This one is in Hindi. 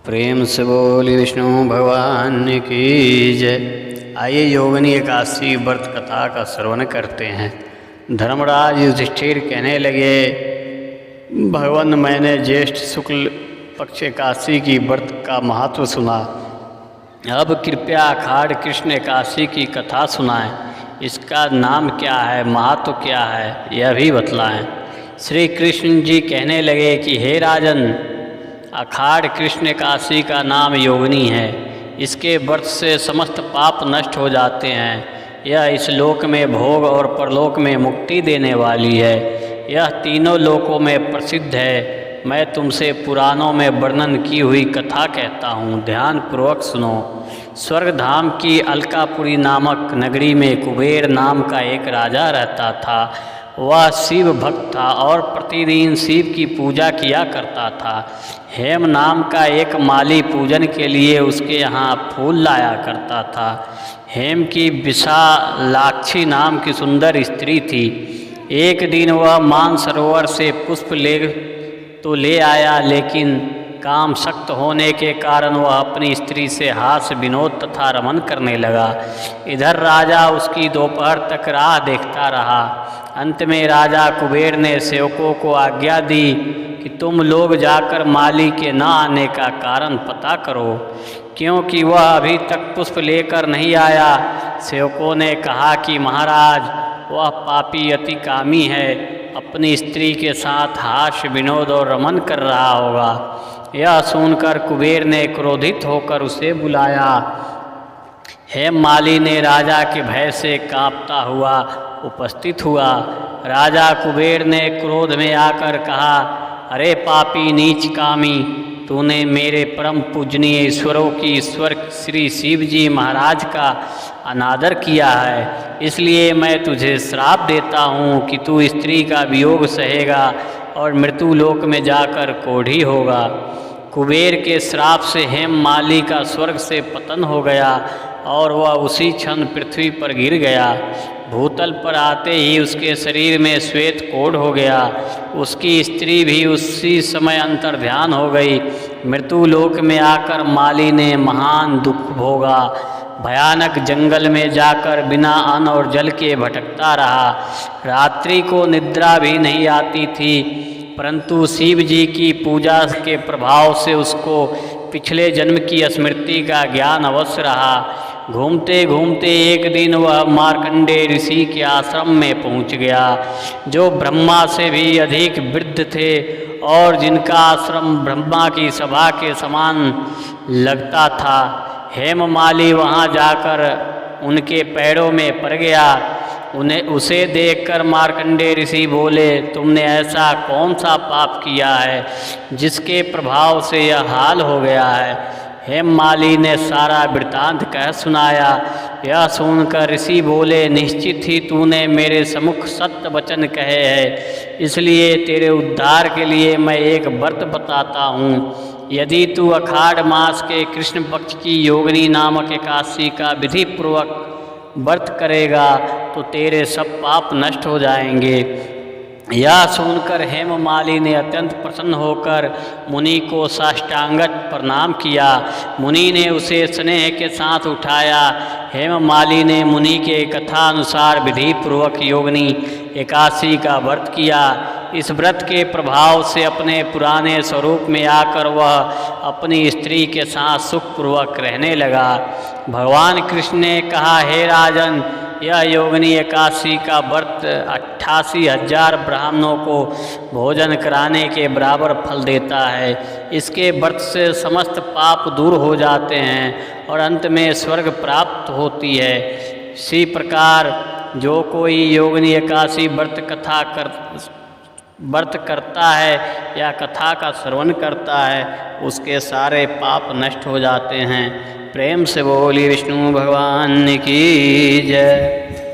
प्रेम से बोली विष्णु भगवान की जय। आइए योगिनी एकादशी व्रत कथा का श्रवण करते हैं। धर्मराज युधिष्ठिर कहने लगे, भगवान, मैंने ज्येष्ठ शुक्ल पक्ष एकादशी की व्रत का महत्व सुना। अब कृपया आषाढ़ कृष्ण एकादशी की कथा सुनाएं। इसका नाम क्या है, महत्व क्या है, यह भी बतलाएं। श्री कृष्ण जी कहने लगे कि हे राजन, आषाढ़ कृष्ण एकादशी का नाम योगिनी है। इसके व्रत से समस्त पाप नष्ट हो जाते हैं। यह इस लोक में भोग और परलोक में मुक्ति देने वाली है। यह तीनों लोकों में प्रसिद्ध है। मैं तुमसे पुराणों में वर्णन की हुई कथा कहता हूँ, ध्यान पूर्वक सुनो। स्वर्गधाम की अलकापुरी नामक नगरी में कुबेर नाम का एक राजा रहता था। वह शिव भक्त था और प्रतिदिन शिव की पूजा किया करता था। हेम नाम का एक माली पूजन के लिए उसके यहाँ फूल लाया करता था। हेम की विशालाक्षी नाम की सुंदर स्त्री थी। एक दिन वह मानसरोवर से पुष्प ले आया, लेकिन काम सख्त होने के कारण वह अपनी स्त्री से हास्य विनोद तथा रमन करने लगा। इधर राजा उसकी दोपहर तक राह देखता रहा। अंत में राजा कुबेर ने सेवकों को आज्ञा दी कि तुम लोग जाकर माली के न आने का कारण पता करो, क्योंकि वह अभी तक पुष्प लेकर नहीं आया। सेवकों ने कहा कि महाराज, वह पापी अति कामी है, अपनी स्त्री के साथ हास्य विनोद और रमन कर रहा होगा। यह सुनकर कुबेर ने क्रोधित होकर उसे बुलाया। हेम माली ने राजा के भय से कांपता हुआ उपस्थित हुआ। राजा कुबेर ने क्रोध में आकर कहा, अरे पापी नीच कामी, तूने मेरे परम पूजनीय ईश्वरों की ईश्वर श्री शिव जी महाराज का अनादर किया है। इसलिए मैं तुझे श्राप देता हूँ कि तू स्त्री का वियोग सहेगा और मृत्यु लोक में जाकर कोढ़ी होगा। कुबेर के श्राप से हेम माली का स्वर्ग से पतन हो गया और वह उसी क्षण पृथ्वी पर गिर गया। भूतल पर आते ही उसके शरीर में श्वेत कोढ़ हो गया। उसकी स्त्री भी उसी समय अंतर्ध्यान हो गई। मृत्यु लोक में आकर माली ने महान दुख भोगा। भयानक जंगल में जाकर बिना अन्न और जल के भटकता रहा। रात्रि को निद्रा भी नहीं आती थी, परंतु शिव जी की पूजा के प्रभाव से उसको पिछले जन्म की स्मृति का ज्ञान अवश्य रहा। घूमते घूमते एक दिन वह मार्कंडेय ऋषि के आश्रम में पहुंच गया, जो ब्रह्मा से भी अधिक वृद्ध थे और जिनका आश्रम ब्रह्मा की सभा के समान लगता था। हेममाली वहां जाकर उनके पैरों में पड़ गया। उसे देखकर मार्कंडेय ऋषि बोले, तुमने ऐसा कौन सा पाप किया है जिसके प्रभाव से यह हाल हो गया है। हेममाली ने सारा वृत्तांत कह सुनाया। यह सुनकर ऋषि बोले, निश्चित ही तूने मेरे सम्मुख सत्य वचन कहे हैं, इसलिए तेरे उद्धार के लिए मैं एक व्रत बताता हूँ। यदि तू आषाढ़ मास के कृष्ण पक्ष की योगिनी नामक एकादशी का विधि पूर्वक व्रत करेगा तो तेरे सब पाप नष्ट हो जाएंगे। यह सुनकर हेममाली ने अत्यंत प्रसन्न होकर मुनि को साष्टांगत प्रणाम किया। मुनि ने उसे स्नेह के साथ उठाया। हेममाली ने मुनि के कथा अनुसार विधि पूर्वक योगिनी एकादशी का व्रत किया। इस व्रत के प्रभाव से अपने पुराने स्वरूप में आकर वह अपनी स्त्री के साथ सुखपूर्वक रहने लगा। भगवान कृष्ण ने कहा, हे राजन, यह योगिनी एकादशी का व्रत 88,000 ब्राह्मणों को भोजन कराने के बराबर फल देता है। इसके व्रत से समस्त पाप दूर हो जाते हैं और अंत में स्वर्ग प्राप्त होती है। इसी प्रकार जो कोई योगिनी एकादशी व्रत करता है या कथा का श्रवण करता है, उसके सारे पाप नष्ट हो जाते हैं। प्रेम से बोली विष्णु भगवान की जय।